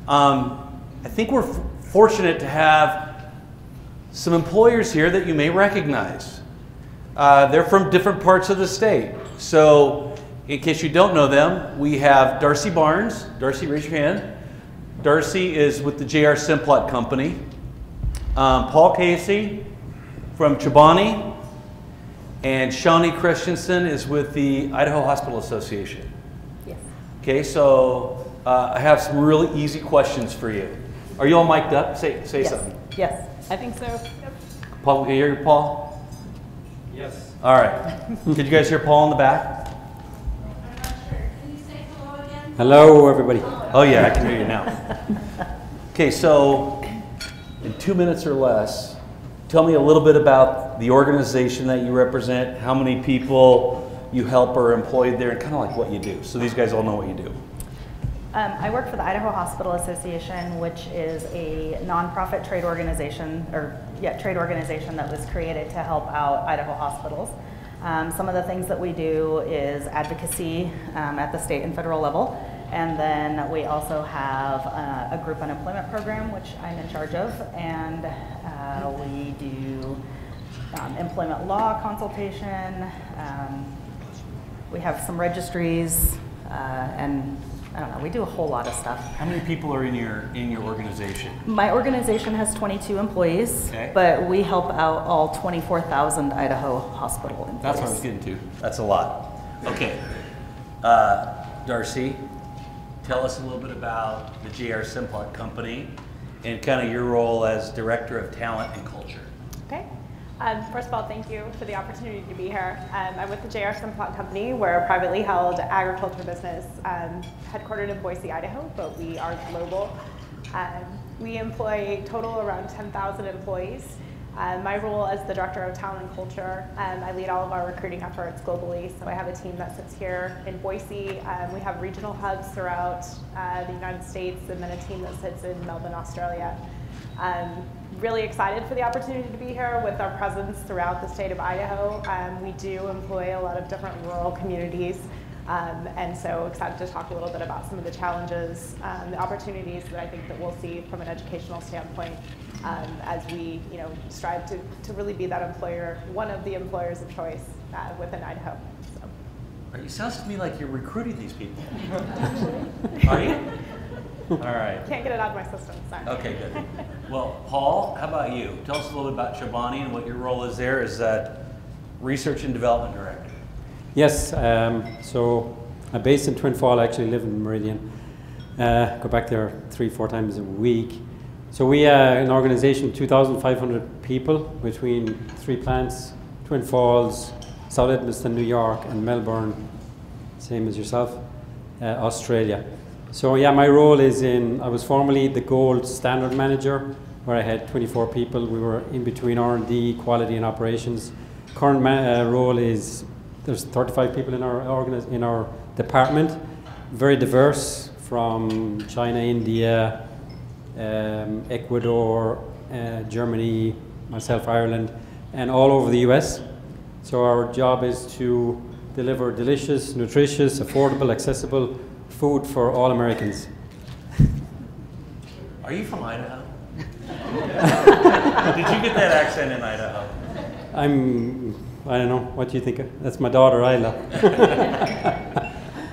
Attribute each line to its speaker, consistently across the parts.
Speaker 1: I think we're fortunate to have some employers here that you may recognize. They're from different parts of the state. So in case you don't know them, we have Darci Barnes. Darci, raise your hand. Darci is with the J.R. Simplot company. Paul Casey from Chobani. And Shawnie Christensen is with the Idaho Hospital Association.
Speaker 2: Yes. Okay,
Speaker 1: so I have some really easy questions for you. Are you all mic'd up? Say
Speaker 2: yes.
Speaker 1: Something.
Speaker 2: Yes, I think so. Yep.
Speaker 1: Paul, can you hear Paul?
Speaker 3: Yes.
Speaker 1: All right. Did you guys hear Paul in the back?
Speaker 4: I'm not sure. Can you say hello again?
Speaker 3: Hello, everybody.
Speaker 1: Oh yeah, I can hear you now. Okay, so in 2 minutes or less, tell me a little bit about the organization that you represent, how many people you help or are employed there, and kind of like what you do. So these guys all know what you do.
Speaker 2: I work for the Idaho Hospital Association, which is a nonprofit trade organization, trade organization that was created to help out Idaho hospitals. Some of the things that we do is advocacy at the state and federal level, and then we also have a group unemployment program, which I'm in charge of, and we do employment law consultation. We have some registries, and I don't know, we do a whole lot of stuff.
Speaker 1: How many people are in your organization?
Speaker 2: My organization has 22 employees,
Speaker 1: okay,
Speaker 2: but we help out all 24,000 Idaho hospital employees.
Speaker 1: That's what I was getting to. That's a lot. Okay. Darci, tell us a little bit about the J.R. Simplot company and kind of your role as Director of Talent and Culture.
Speaker 5: Okay. First of all, thank you for the opportunity to be here. I'm with the J.R. Simplot company. We're a privately held agriculture business headquartered in Boise, Idaho, but we are global. We employ total around 10,000 employees. My role as the Director of Talent and Culture, I lead all of our recruiting efforts globally. So I have a team that sits here in Boise. We have regional hubs throughout the United States, and then a team that sits in Melbourne, Australia. Really excited for the opportunity to be here with our presence throughout the state of Idaho. We do employ a lot of different rural communities, and so excited to talk a little bit about some of the challenges, the opportunities that I think that we'll see from an educational standpoint as we strive to really be that employer, one of the employers of choice within Idaho. So.
Speaker 1: It sounds to me like you're recruiting these people. Are you? All right.
Speaker 5: Can't get it out of my system, sorry.
Speaker 1: Okay, good. Well, Paul, how about you? Tell us a little bit about Chobani and what your role is there as Research and Development Director.
Speaker 3: Yes, so I'm based in Twin Falls, I actually live in Meridian. Go back there 3-4 times a week. So we are an organization, 2,500 people between 3 plants, Twin Falls, South Edmonton, New York, and Melbourne, same as yourself, Australia. So yeah, my role is I was formerly the gold standard manager, where I had 24 people. We were in between R&D, quality, and operations. Current role is, there's 35 people in our department, very diverse, from China, India, Ecuador, Germany, myself, Ireland, and all over the US. So our job is to deliver delicious, nutritious, affordable, accessible food for all Americans.
Speaker 1: Are you from Idaho? Did you get that accent in Idaho?
Speaker 3: I don't know, what do you think? That's my daughter, Isla.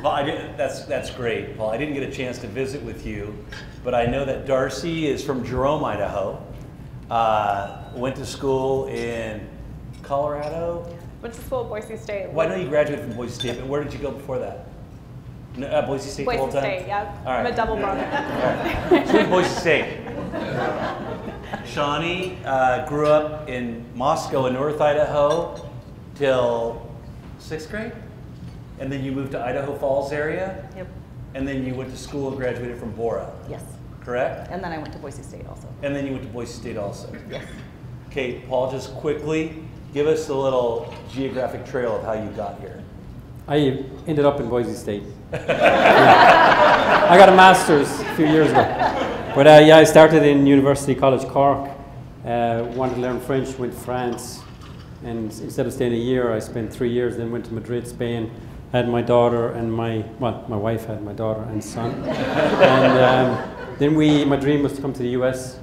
Speaker 1: Well, that's great, Paul. I didn't get a chance to visit with you, but I know that Darci is from Jerome, Idaho. Went to school in Colorado.
Speaker 5: Went to school at Boise State.
Speaker 1: Well, I know you graduated from Boise State, but where did you go before that? Boise State the whole time?
Speaker 5: Boise State, yeah.
Speaker 1: All right.
Speaker 5: I'm a double brother.
Speaker 1: Right. So Boise State. Shawnie grew up in Moscow in North Idaho till 6th grade? And then you moved to Idaho Falls area?
Speaker 2: Yep.
Speaker 1: And then you went to school and graduated from Bora?
Speaker 2: Yes.
Speaker 1: Correct?
Speaker 2: And then I went to Boise State also.
Speaker 1: And then you went to Boise State also?
Speaker 2: Yes.
Speaker 1: Okay, Paul, just quickly, give us a little geographic trail of how you got here.
Speaker 3: I ended up in Boise State. I got a master's a few years ago. But yeah, I started in University College Cork. Wanted to learn French, went to France. And instead of staying a year, I spent 3 years, then went to Madrid, Spain. Had my daughter and my wife had my daughter and son. And then my dream was to come to the US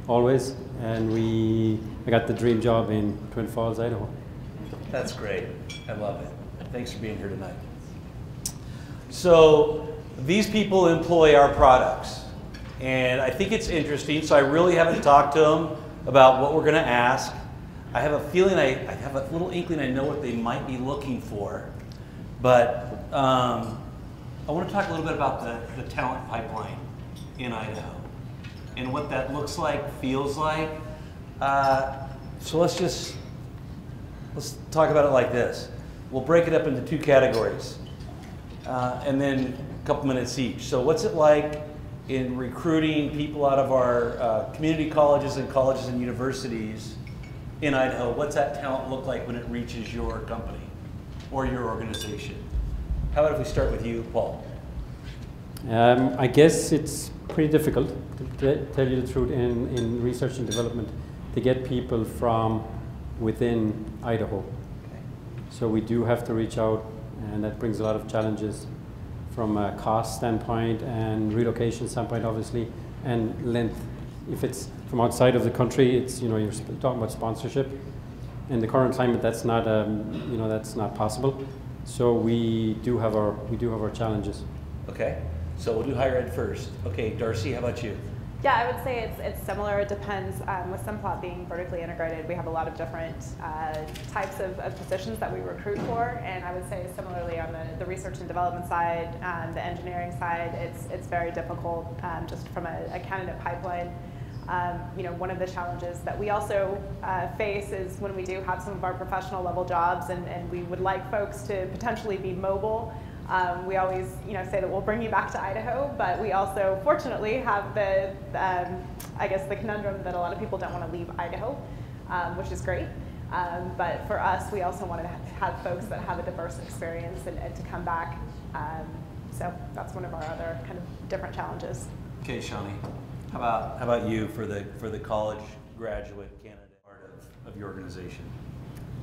Speaker 3: always, and I got the dream job in Twin Falls, Idaho.
Speaker 1: That's great. I love it. Thanks for being here tonight. So these people employ our products, and I think it's interesting. So I really haven't talked to them about what we're going to ask. I have a feeling, I have a little inkling I know what they might be looking for, but I want to talk a little bit about the talent pipeline in Idaho and what that looks like, feels like. So let's talk about it like this. We'll break it up into two categories, and then a couple minutes each. So what's it like in recruiting people out of our community colleges and universities in Idaho? What's that talent look like when it reaches your company or your organization? How about if we start with you, Paul?
Speaker 3: I guess it's pretty difficult, to tell you the truth, in research and development to get people from within Idaho.
Speaker 1: Okay.
Speaker 3: So we do have to reach out, and that brings a lot of challenges from a cost standpoint and relocation standpoint, obviously, and length. If it's from outside of the country, it's, you're talking about sponsorship. In the current climate, that's not that's not possible. So we do have our challenges.
Speaker 1: Okay, so we'll do higher ed first. Okay, Darci, how about you?
Speaker 5: Yeah, I would say it's similar. It depends. With Simplot being vertically integrated, we have a lot of different types of positions that we recruit for, and I would say similarly on the research and development side, the engineering side, it's very difficult just from a candidate pipeline. One of the challenges that we also face is when we do have some of our professional level jobs, and we would like folks to potentially be mobile. We always, say that we'll bring you back to Idaho, but we also, fortunately, have the conundrum that a lot of people don't want to leave Idaho, which is great. But for us, we also want to have folks that have a diverse experience and to come back. So that's one of our other kind of different challenges.
Speaker 1: Okay, Shawnie, how about you for the college graduate candidate part of your organization?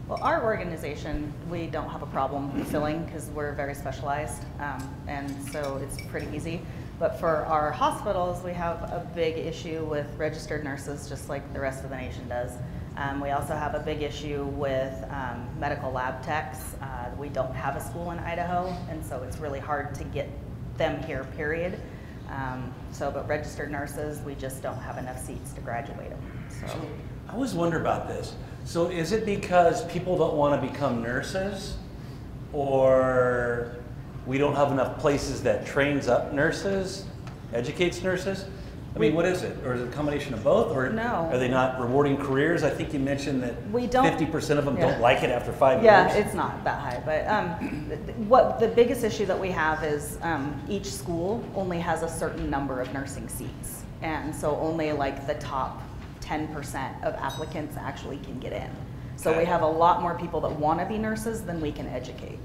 Speaker 2: Well, our organization, we don't have a problem filling because we're very specialized, and so it's pretty easy. But for our hospitals, we have a big issue with registered nurses, just like the rest of the nation does. We also have a big issue with medical lab techs. We don't have a school in Idaho, and so it's really hard to get them here, period. But registered nurses, we just don't have enough seats to graduate them. So
Speaker 1: I always wonder about this. So is it because people don't want to become nurses, or we don't have enough places that trains up nurses, educates nurses? I mean, what is it? Or is it a combination of both? Or
Speaker 2: no.
Speaker 1: Are they not rewarding careers? I think you mentioned that
Speaker 2: we don't,
Speaker 1: 50% of them don't like it after 5 years.
Speaker 2: Yeah, it's not that high. But what the biggest issue that we have is each school only has a certain number of nursing seats. And so only like the top 10% of applicants actually can get in. So we have a lot more people that want to be nurses than we can educate.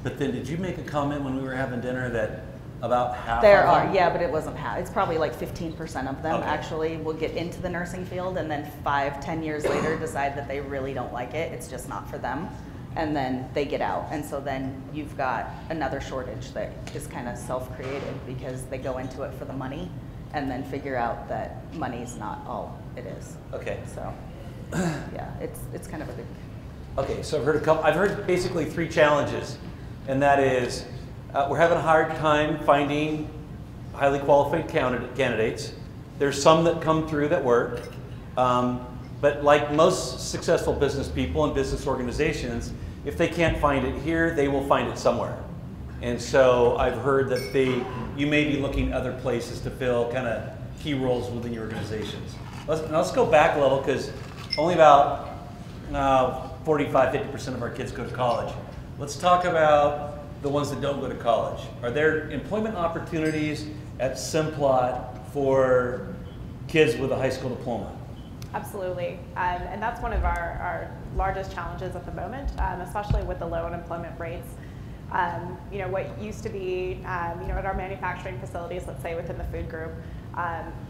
Speaker 1: But then did you make a comment when we were having dinner that about half
Speaker 2: there
Speaker 1: of them?
Speaker 2: are, yeah, but it wasn't half. It's probably like 15% of them actually will get into the nursing field, and then 5-10 years later decide that they really don't like it. It's just not for them. And then they get out. And so then you've got another shortage that is kind of self-created because they go into it for the money and then figure out that money's not all it is.
Speaker 1: Okay.
Speaker 2: So yeah, it's kind of a big.
Speaker 1: Okay, so I've heard basically 3 challenges, and that is we're having a hard time finding highly qualified candidates. There's some that come through that work, but like most successful business people and business organizations, if they can't find it here, they will find it somewhere. And so I've heard that you may be looking other places to fill kind of key roles within your organizations. Let's go back a little, because only about 45-50% of our kids go to college. Let's talk about the ones that don't go to college. Are there employment opportunities at Simplot for kids with a high school diploma?
Speaker 5: Absolutely, and that's one of our largest challenges at the moment, especially with the low unemployment rates. What used to be, at our manufacturing facilities, let's say within the food group,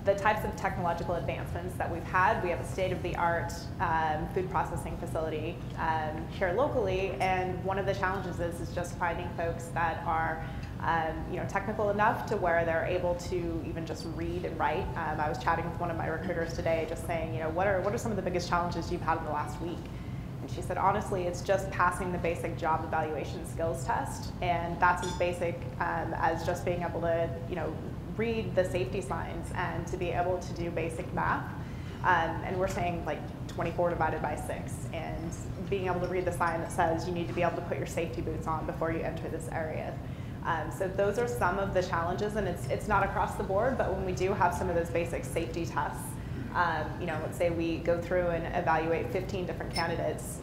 Speaker 5: the types of technological advancements that we've had. We have a state-of-the-art food processing facility here locally, and one of the challenges is just finding folks that are technical enough to where they're able to even just read and write. I was chatting with one of my recruiters today, just saying, what are some of the biggest challenges you've had in the last week? And she said, honestly, it's just passing the basic job evaluation skills test, and that's as basic as just being able to, read the safety signs and to be able to do basic math. And we're saying like 24 divided by 6, and being able to read the sign that says you need to be able to put your safety boots on before you enter this area. So those are some of the challenges, and it's not across the board, but when we do have some of those basic safety tests, let's say we go through and evaluate 15 different candidates,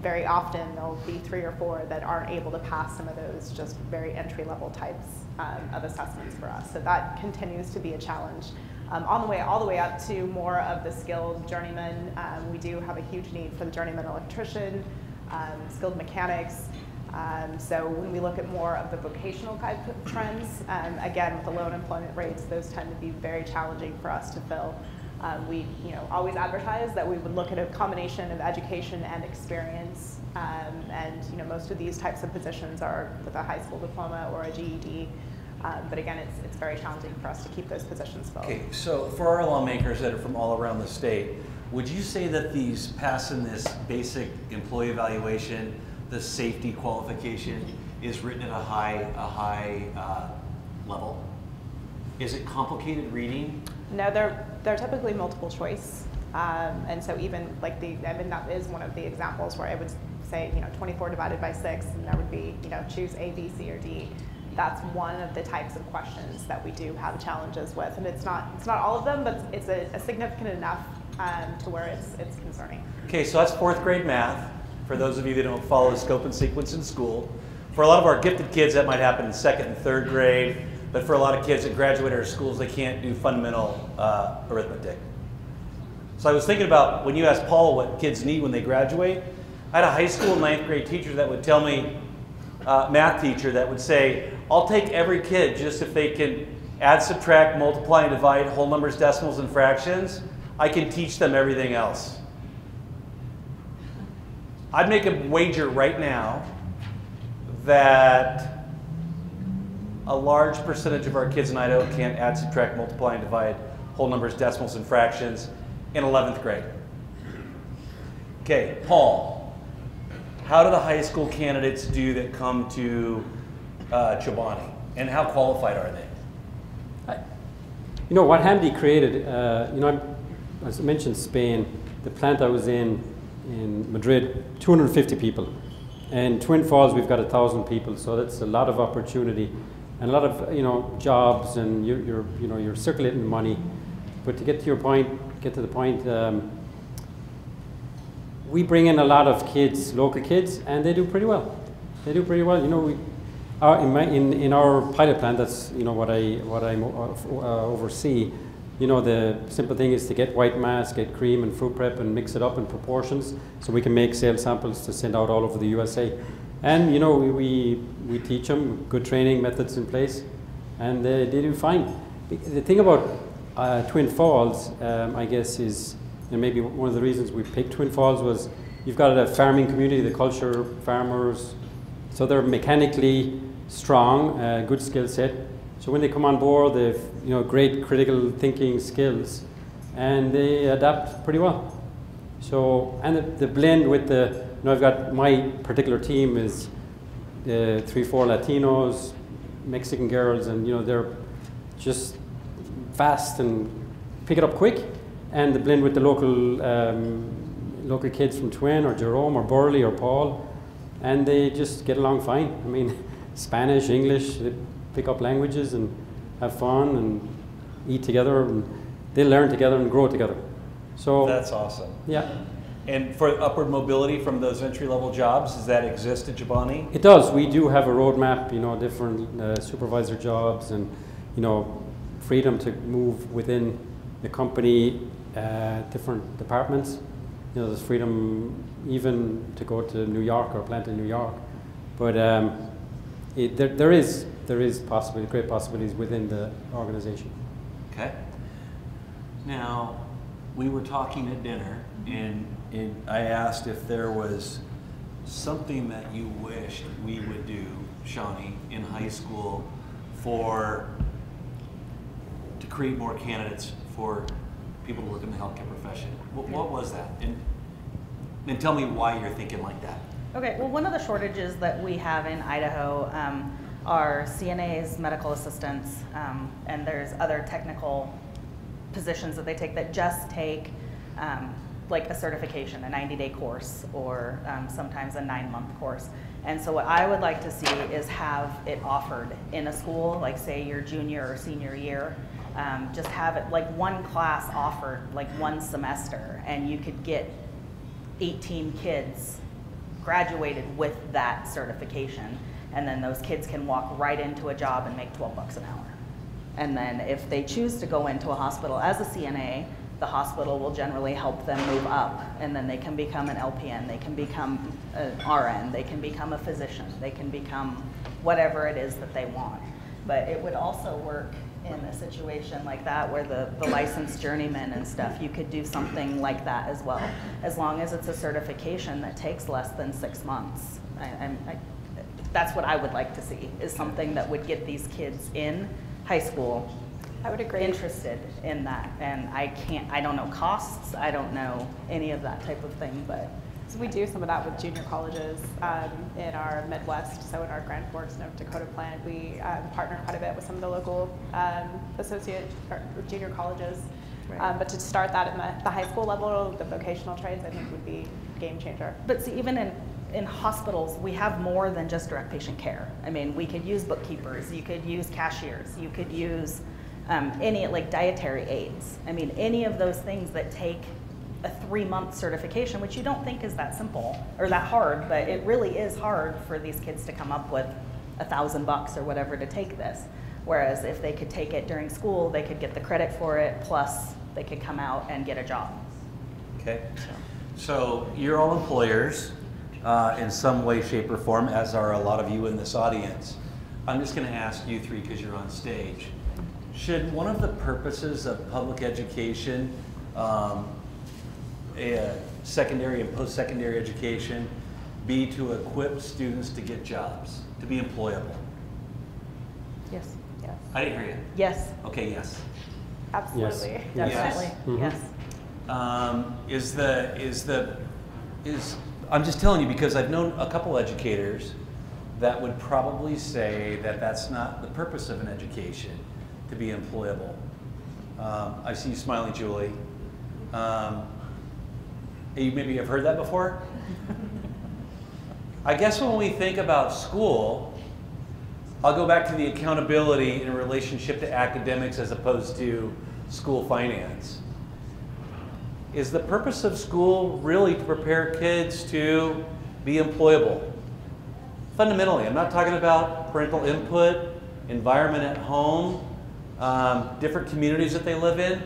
Speaker 5: very often there'll be 3 or 4 that aren't able to pass some of those just very entry-level types of assessments for us. So that continues to be a challenge. All the way up to more of the skilled journeyman. We do have a huge need for the journeyman electrician, skilled mechanics. So when we look at more of the vocational type of trends, again, with the low unemployment rates, those tend to be very challenging for us to fill. We always advertise that we would look at a combination of education and experience, and most of these types of positions are with a high school diploma or a GED. But again, it's very challenging for us to keep those positions filled.
Speaker 1: Okay, so for our lawmakers that are from all around the state, would you say that these passing this basic employee evaluation, the safety qualification, is written at a high level? Is it complicated reading?
Speaker 5: No, they're typically multiple choice, and so even like that is one of the examples where I would say 24 divided by 6, and there would be choose A, B, C, or D. That's one of the types of questions that we do have challenges with, and it's not all of them, but it's a significant enough to where it's concerning.
Speaker 1: Okay, so that's 4th grade math. For those of you that don't follow the scope and sequence in school, for a lot of our gifted kids, that might happen in 2nd and 3rd grade. But for a lot of kids that graduate our schools, they can't do fundamental arithmetic. So I was thinking about when you asked Paul what kids need when they graduate. I had a high school 9th grade teacher that would tell me, math teacher that would say, I'll take every kid just if they can add, subtract, multiply, and divide whole numbers, decimals, and fractions. I can teach them everything else. I'd make a wager right now that a large percentage of our kids in Idaho can't add, subtract, multiply, and divide whole numbers, decimals, and fractions in 11th grade. Okay, Paul, how do the high school candidates do that come to Chobani, and how qualified are they?
Speaker 3: What Hamdi created, as I mentioned Spain, the plant I was in Madrid, 250 people. And Twin Falls, we've got 1,000 people, so that's a lot of opportunity and a lot of jobs, and you're circulating money. But to get to the point, we bring in a lot of kids, local kids, and they do pretty well. They do pretty well. In our pilot plant, that's what I oversee. The simple thing is to get white mass, get cream and fruit prep, and mix it up in proportions so we can make sales samples to send out all over the USA. And we teach them good training methods in place, and they do fine. The thing about Twin Falls, I guess, is maybe one of the reasons we picked Twin Falls was you've got a farming community, the culture, farmers, so they're mechanically strong, good skill set. So when they come on board, they've great critical thinking skills, and they adapt pretty well. So, and the blend with I've got my particular team is 3-4 Latinos, Mexican girls, and they're just fast and pick it up quick. And the blend with the local kids from Twin or Jerome or Burley or Paul, and they just get along fine. I mean, Spanish, English, they pick up languages and have fun and eat together, and they learn together and grow together. So
Speaker 1: that's awesome.
Speaker 3: Yeah.
Speaker 1: And for upward mobility from those entry-level jobs, does that exist at Chobani?
Speaker 3: It does. We do have a roadmap, different supervisor jobs, and freedom to move within the company, different departments. There's freedom even to go to New York or plant in New York. But there is great possibilities within the organization.
Speaker 1: Okay. Now, we were talking at dinner, and I asked if there was something that you wished we would do, Shawnie, in high school to create more candidates for people to work in the healthcare profession? What was that? And tell me why you're thinking like that.
Speaker 2: Okay, well, one of the shortages that we have in Idaho are CNAs, medical assistants, and there's other technical positions that they take that just take like a certification, a 90-day course, or sometimes a 9-month course. And so what I would like to see is have it offered in a school, like say your junior or senior year, just have it like one class offered, like one semester, and you could get 18 kids graduated with that certification, and then those kids can walk right into a job and make 12 bucks an hour. And then if they choose to go into a hospital as a CNA, the hospital will generally help them move up, and then they can become an LPN, they can become an RN, they can become a physician, they can become whatever it is that they want. But it would also work in a situation like that where the licensed journeyman and stuff, you could do something like that as well, as long as it's a certification that takes less than 6 months. That's what I would like to see, is something that would get these kids in high school.
Speaker 5: I would agree.
Speaker 2: Interested in that, and I don't know costs, I don't know any of that type of thing, but.
Speaker 5: So we do some of that with junior colleges in our Midwest, so in our Grand Forks, North Dakota plant, we partner quite a bit with some of the local associate or junior colleges. Right. But to start that in the high school level, the vocational trades, I think would be a game changer.
Speaker 2: But see, even in hospitals, we have more than just direct patient care. I mean, we could use bookkeepers, you could use cashiers, you could use any like dietary aides. I mean, any of those things that take a 3-month certification, which you don't think is that simple or that hard, but it really is hard for these kids to come up with $1,000 or whatever to take this. Whereas if they could take it during school, they could get the credit for it, plus they could come out and get a job.
Speaker 1: Okay, so you're all employers in some way, shape, or form, as are a lot of you in this audience. I'm just gonna ask you three, because you're on stage. Should one of the purposes of public education, secondary and post-secondary education, be to equip students to get jobs, to be employable?
Speaker 2: Yes.
Speaker 5: Yes.
Speaker 1: I didn't hear you.
Speaker 2: Yes.
Speaker 1: Okay, yes.
Speaker 5: Absolutely.
Speaker 2: Yes. Definitely.
Speaker 1: Yes.
Speaker 2: Yes.
Speaker 1: I'm just telling you because I've known a couple educators that would probably say that that's not the purpose of an education, to be employable. I see you smiling, Julie. You maybe have heard that before? I guess when we think about school, I'll go back to the accountability in relationship to academics as opposed to school finance. Is the purpose of school really to prepare kids to be employable? Fundamentally, I'm not talking about parental input, environment at home, different communities that they live in,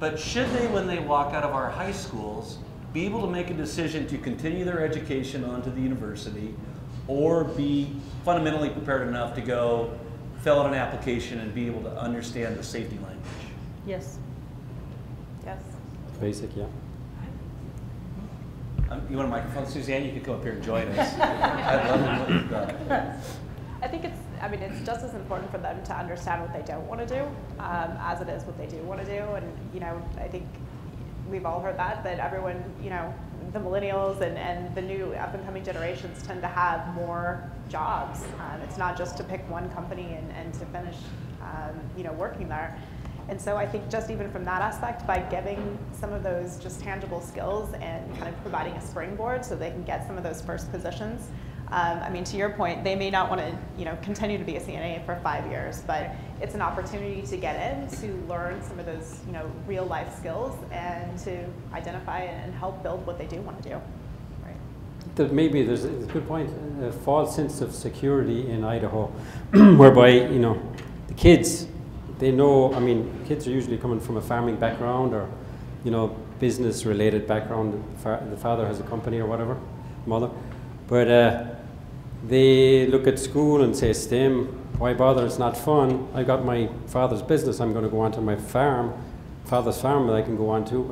Speaker 1: but should they, when they walk out of our high schools, be able to make a decision to continue their education onto the university, or be fundamentally prepared enough to go fill out an application and be able to understand the safety language?
Speaker 2: Yes.
Speaker 5: Yes.
Speaker 3: Basic, yeah.
Speaker 1: You want a microphone, Suzanne? You could come up here and join us. I love what you've done.
Speaker 5: I think it's just as important for them to understand what they don't want to do as it is what they do want to do. And, I think we've all heard that everyone, the millennials and the new up-and-coming generations tend to have more jobs. It's not just to pick one company and to finish, working there. And so I think just even from that aspect, by giving some of those just tangible skills and kind of providing a springboard so they can get some of those first positions. To your point, they may not want to, continue to be a CNA for 5 years, but it's an opportunity to get in, to learn some of those, real life skills and to identify and help build what they do want to do. Right.
Speaker 3: Maybe there's a good point, a false sense of security in Idaho, whereby, the kids, they know, kids are usually coming from a farming background or, business related background. The father has a company or whatever, mother. But they look at school and say, STEM, why bother? It's not fun. I got my father's business. I'm going to go on to my father's farm that I can go on to.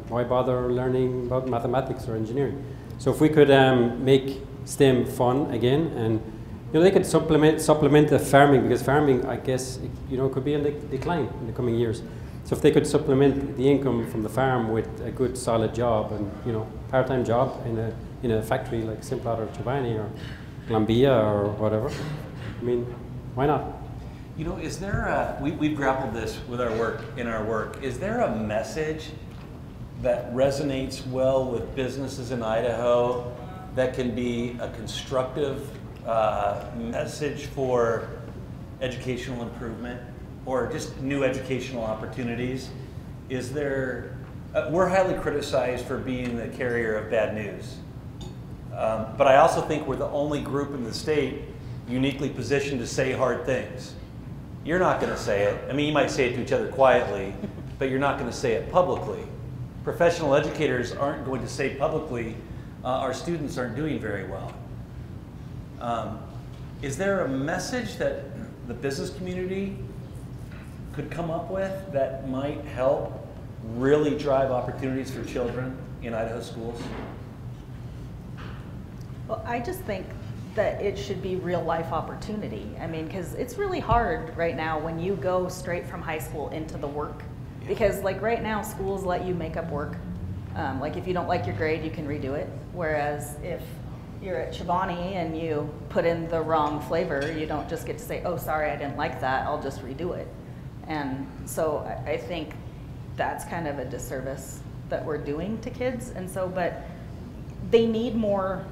Speaker 3: Why bother learning about mathematics or engineering? So if we could make STEM fun again, and they could supplement the farming, because farming, I guess, could be in decline in the coming years. So if they could supplement the income from the farm with a good solid job and part-time job in a factory like Simplot or Chobani or Glambia or whatever, I mean, why not?
Speaker 1: Is there we've grappled this with our work, is there a message that resonates well with businesses in Idaho that can be a constructive message for educational improvement or just new educational opportunities? Is there, we're highly criticized for being the carrier of bad news. But I also think we're the only group in the state uniquely positioned to say hard things. You're not going to say it. I mean, you might say it to each other quietly, but you're not going to say it publicly. Professional educators aren't going to say publicly, our students aren't doing very well. Is there a message that the business community could come up with that might help really drive opportunities for children in Idaho schools?
Speaker 2: Well, I just think that it should be real life opportunity. I mean, because it's really hard right now when you go straight from high school into the work. Yeah. Because like right now, schools let you make up work. Like if you don't like your grade, you can redo it. Whereas if you're at Chobani and you put in the wrong flavor, you don't just get to say, oh, sorry, I didn't like that, I'll just redo it. And so I think that's kind of a disservice that we're doing to kids. And so, but they need more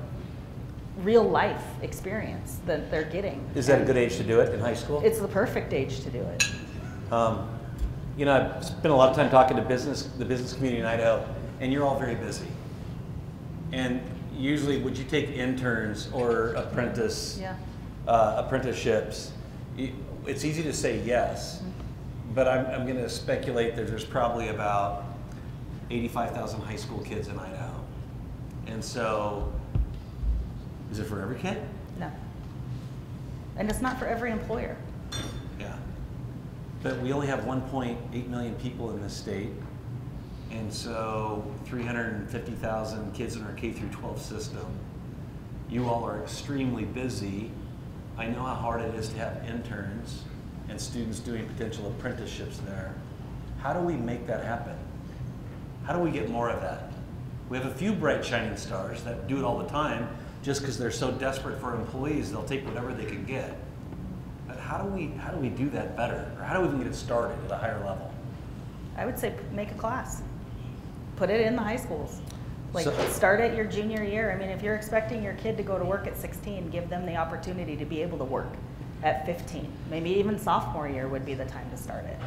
Speaker 2: real life experience that they're getting.
Speaker 1: Is that a good age to do it in high school?
Speaker 2: It's the perfect age to do it.
Speaker 1: I've spent a lot of time talking to the business community in Idaho, and you're all very busy. And usually, would you take interns or apprenticeships? It's easy to say yes, but I'm going to speculate that there's probably about 85,000 high school kids in Idaho. And so, is it for every kid?
Speaker 2: No. And it's not for every employer.
Speaker 1: Yeah. But we only have 1.8 million people in this state. And so 350,000 kids in our K-12 system. You all are extremely busy. I know how hard it is to have interns and students doing potential apprenticeships there. How do we make that happen? How do we get more of that? We have a few bright shining stars that do it all the time. Just because they're so desperate for employees, they'll take whatever they can get. But how do we do that better? Or how do we even get it started at a higher level?
Speaker 2: I would say make a class. Put it in the high schools. Like
Speaker 1: So,
Speaker 2: start at your junior year. I mean, if you're expecting your kid to go to work at 16, give them the opportunity to be able to work at 15. Maybe even sophomore year would be the time to start it.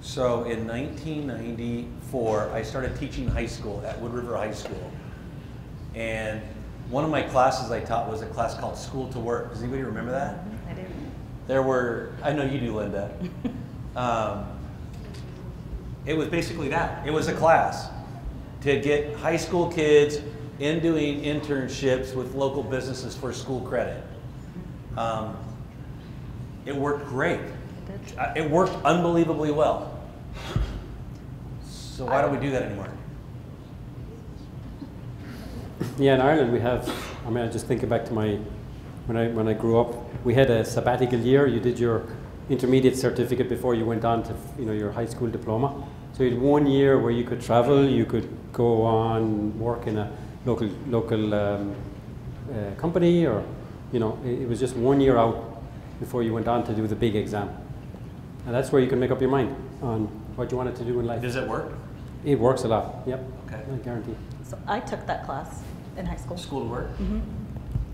Speaker 1: so in 1994, I started teaching high school at Wood River High School. And one of my classes I taught was a class called School to Work. Does anybody remember that?
Speaker 2: I do.
Speaker 1: There were, I know you do, Linda. It was basically that. It was a class to get high school kids in doing internships with local businesses for school credit. It worked great.
Speaker 2: It did.
Speaker 1: It worked unbelievably well. So why don't we do that anymore?
Speaker 3: Yeah, in Ireland we have, I mean, I just think back to when I grew up, we had a sabbatical year. You did your intermediate certificate before you went on to your high school diploma. So you had 1 year where you could travel, you could go on work in a local company, or it was just 1 year out before you went on to do the big exam. And that's where you can make up your mind on what you wanted to do in life.
Speaker 1: Does it work?
Speaker 3: It works a lot. Yep.
Speaker 1: Okay.
Speaker 3: I guarantee.
Speaker 2: So I took that class in high school.
Speaker 1: School to Work?
Speaker 2: Mm-hmm.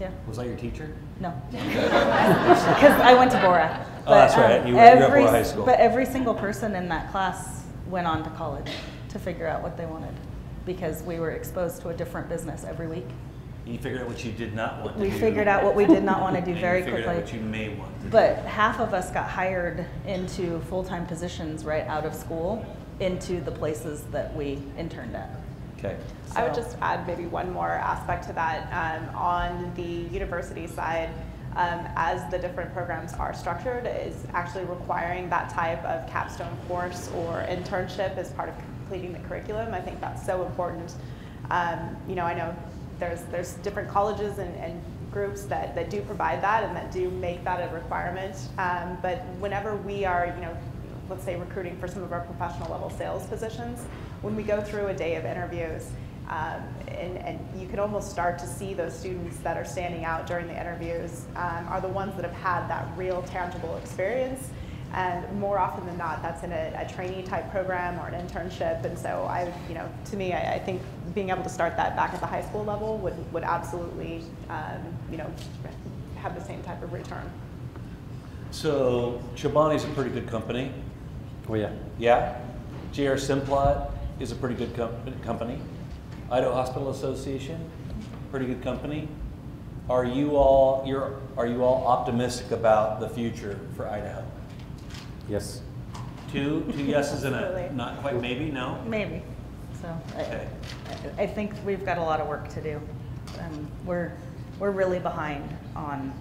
Speaker 2: Yeah.
Speaker 1: Was I your teacher?
Speaker 2: No. Because I went to Bora.
Speaker 1: Oh, that's right. You were at Bora High School.
Speaker 2: But every single person in that class went on to college to figure out what they wanted, because we were exposed to a different business every week.
Speaker 1: You figured out what you did not want to do.
Speaker 2: We figured out what we did not want to do very
Speaker 1: quickly. You figured out what
Speaker 2: quickly.
Speaker 1: you may want to do.
Speaker 2: But half of us got hired into full-time positions right out of school into the places that we interned at.
Speaker 1: Okay.
Speaker 5: I would just add maybe one more aspect to that. On the university side, as the different programs are structured, is actually requiring that type of capstone course or internship as part of completing the curriculum. I think that's so important. I know there's different colleges and groups that do provide that and that do make that a requirement. But whenever we are, let's say recruiting for some of our professional level sales positions, when we go through a day of interviews, and you can almost start to see those students that are standing out during the interviews are the ones that have had that real tangible experience. And more often than not, that's in a trainee type program or an internship. And so to me, I think being able to start that back at the high school level would absolutely, have the same type of return.
Speaker 1: So Chobani is a pretty good company.
Speaker 3: Oh yeah.
Speaker 1: Yeah. JR Simplot is a pretty good company. Idaho Hospital Association, pretty good company. Are you all optimistic about the future for Idaho?
Speaker 3: Yes.
Speaker 1: Two yeses and a not quite maybe, no?
Speaker 2: Maybe. So
Speaker 1: Okay.
Speaker 2: I think we've got a lot of work to do. We're really behind on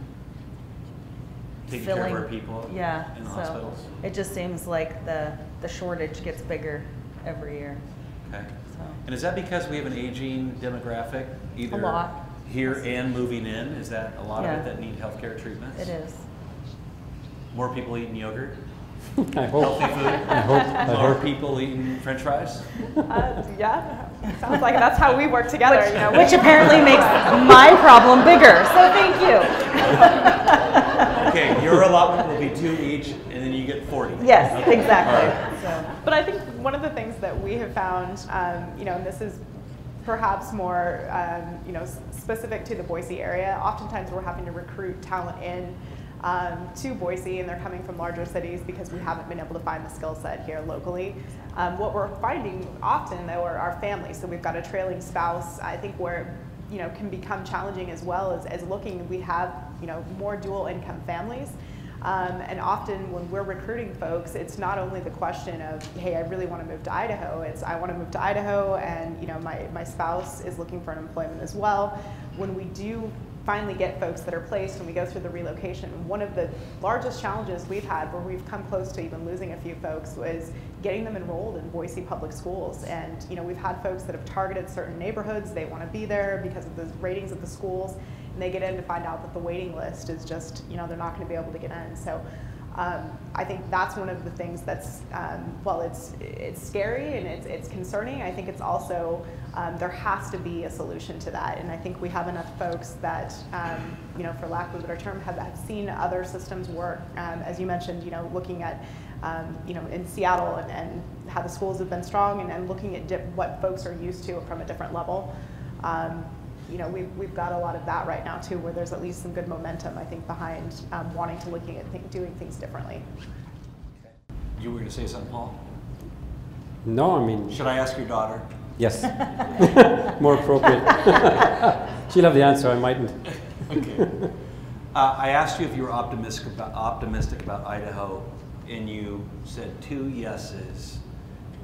Speaker 1: Taking
Speaker 2: filling,
Speaker 1: care of our people in the hospitals.
Speaker 2: It just seems like the shortage gets bigger every year.
Speaker 1: Okay.
Speaker 2: So
Speaker 1: And is that because we have an aging demographic, either
Speaker 2: a lot.
Speaker 1: here and moving in? Is that a lot of
Speaker 2: Yeah.
Speaker 1: it that need healthcare treatments?
Speaker 2: It is.
Speaker 1: More people eating yogurt?
Speaker 3: I hope.
Speaker 1: Healthy food?
Speaker 3: I hope.
Speaker 1: More people eating French fries?
Speaker 5: Yeah, sounds like that's how we work together.
Speaker 2: Which apparently makes my problem bigger. So thank you.
Speaker 1: Okay, your allotment will be 2 each, and then you get 40.
Speaker 2: Yes,
Speaker 1: Okay.
Speaker 2: exactly.
Speaker 1: All right.
Speaker 2: So.
Speaker 5: But I think one of the things that we have found, and this is perhaps more, specific to the Boise area, oftentimes we're having to recruit talent in to Boise, and they're coming from larger cities because we haven't been able to find the skill set here locally. What we're finding often, though, are our families. So we've got a trailing spouse, I think, where can become challenging as well as looking. We have more dual income families. And often when we're recruiting folks, it's not only the question of, hey, I really want to move to Idaho. It's I want to move to Idaho, and my spouse is looking for an employment as well. When we do finally get folks that are placed and we go through the relocation, one of the largest challenges we've had, where we've come close to even losing a few folks, was getting them enrolled in Boise public schools. And we've had folks that have targeted certain neighborhoods. They want to be there because of the ratings of the schools, and they get in to find out that the waiting list is just, they're not going to be able to get in. So I think that's one of the things that's, well, it's scary and it's concerning. I think it's also, there has to be a solution to that. And I think we have enough folks that, for lack of a better term, have seen other systems work. As you mentioned, looking at, in Seattle and how the schools have been strong, and looking at what folks are used to from a different level. We've got a lot of that right now too, where there's at least some good momentum, I think, behind wanting to looking at doing things differently.
Speaker 1: You were going to say something, Paul?
Speaker 3: No, I mean.
Speaker 1: Should I ask your daughter?
Speaker 3: Yes. More appropriate. She'll have the answer. I mightn't.
Speaker 1: Okay. I asked you if you were optimistic about Idaho, and you said 2 yeses,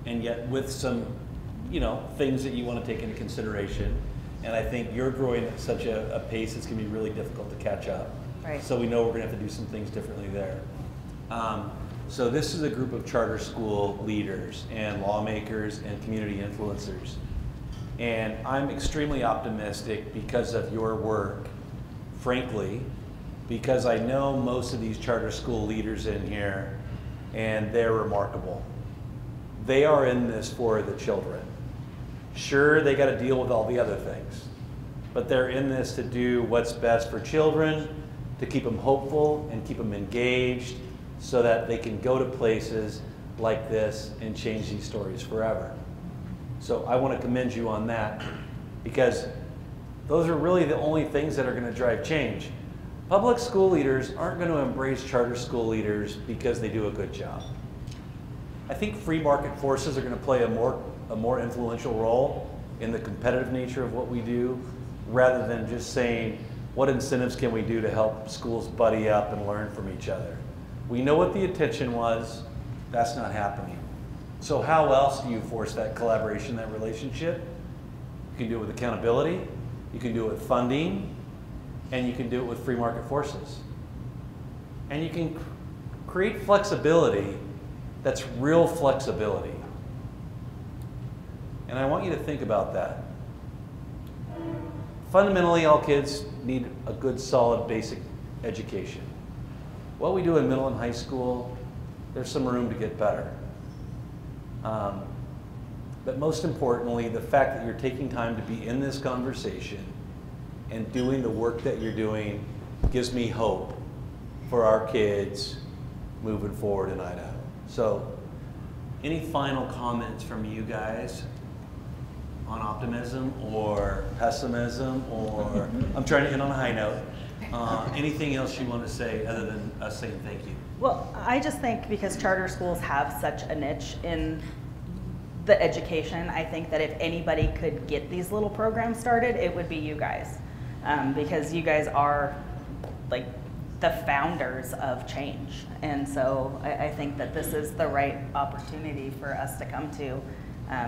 Speaker 1: and yet with some, things that you want to take into consideration. And I think you're growing at such a pace it's going to be really difficult to catch up.
Speaker 2: Right.
Speaker 1: So we know we're going to have to do some things differently there. So this is a group of charter school leaders and lawmakers and community influencers. And I'm extremely optimistic because of your work, frankly, because I know most of these charter school leaders in here, and they're remarkable. They are in this for the children. Sure, they got to deal with all the other things, but they're in this to do what's best for children, to keep them hopeful and keep them engaged so that they can go to places like this and change these stories forever. So I want to commend you on that, because those are really the only things that are going to drive change. Public school leaders aren't going to embrace charter school leaders because they do a good job. I think free market forces are going to play a more influential role in the competitive nature of what we do, rather than just saying, what incentives can we do to help schools buddy up and learn from each other? We know what the intention was. That's not happening. So how else do you force that collaboration, that relationship? You can do it with accountability, you can do it with funding, and you can do it with free market forces. And you can create flexibility that's real flexibility. And I want you to think about that. Fundamentally, all kids need a good, solid, basic education. What we do in middle and high school, there's some room to get better. But most importantly, the fact that you're taking time to be in this conversation and doing the work that you're doing gives me hope for our kids moving forward in Idaho. So, any final comments from you guys on optimism or pessimism, or I'm trying to end on a high note. Anything else you want to say other than us saying thank you?
Speaker 2: Well, I just think because charter schools have such a niche in the education, I think that if anybody could get these little programs started, it would be you guys. Because you guys are like the founders of change. And so I think that this is the right opportunity for us to come to.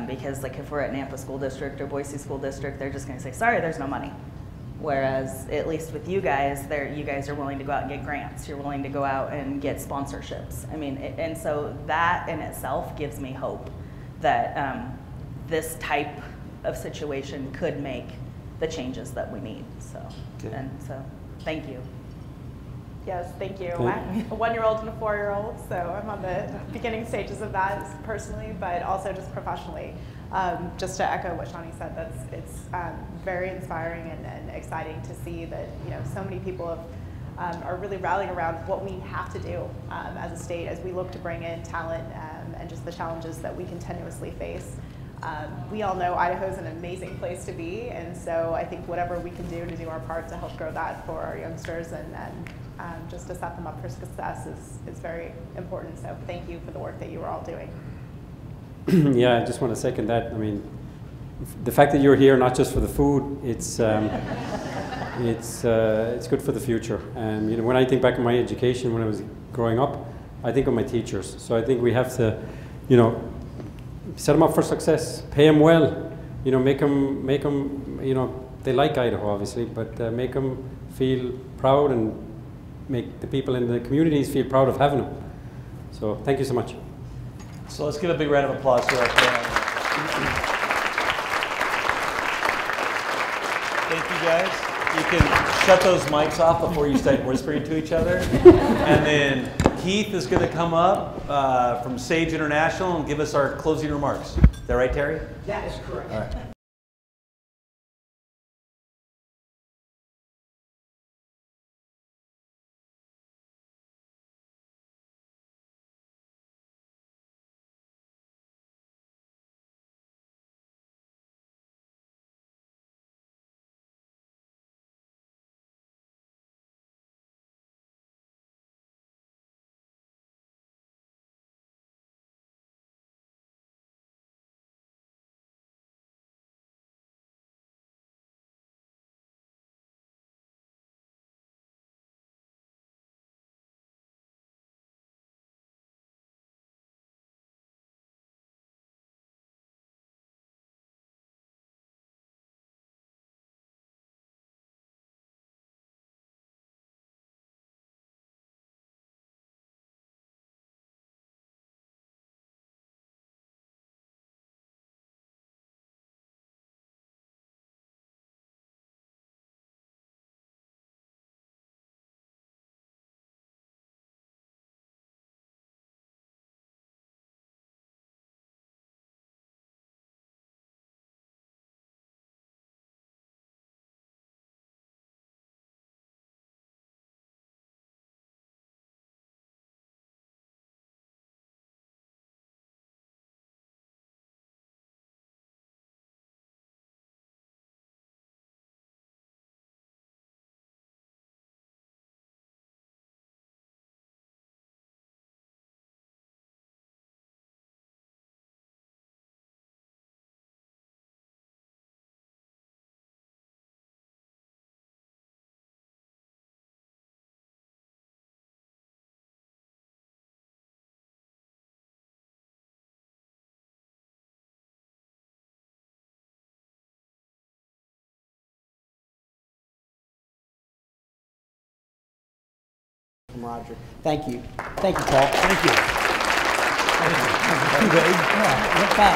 Speaker 2: Because like if we're at Nampa School District or Boise School District, they're just gonna say, sorry, there's no money. Whereas at least with you guys, you guys are willing to go out and get grants. You're willing to go out and get sponsorships. I mean, and so that in itself gives me hope that this type of situation could make the changes that we need. So,
Speaker 1: okay.
Speaker 2: And so, thank you.
Speaker 5: Yes, thank you. I'm a 1-year-old and a 4-year-old, so I'm on the beginning stages of that personally, but also just professionally. Just to echo what Shawnie said, it's very inspiring and exciting to see that so many people are really rallying around what we have to do as a state as we look to bring in talent and just the challenges that we continuously face. We all know Idaho is an amazing place to be, and so I think whatever we can do to do our part to help grow that for our youngsters and just to set them up for success is very important. So thank you for the work that you are all doing.
Speaker 3: Yeah, I just want to second that. I mean, the fact that you're here not just for the food, it's good for the future. When I think back on my education when I was growing up, I think of my teachers. So I think we have to, set them up for success, pay them well, make them, they like Idaho obviously, but make them feel proud and make the people in the communities feel proud of having them. So thank you so much.
Speaker 1: So let's give a big round of applause to our panel. Thank you guys. You can shut those mics off before you start whispering to each other. And then Keith is going to come up from Sage International and give us our closing remarks. Is that right, Terry?
Speaker 6: That is correct.
Speaker 1: All right.
Speaker 6: From Roger. Thank you. Thank you, Paul.
Speaker 1: Thank you.
Speaker 6: Thank you. Yeah, look back.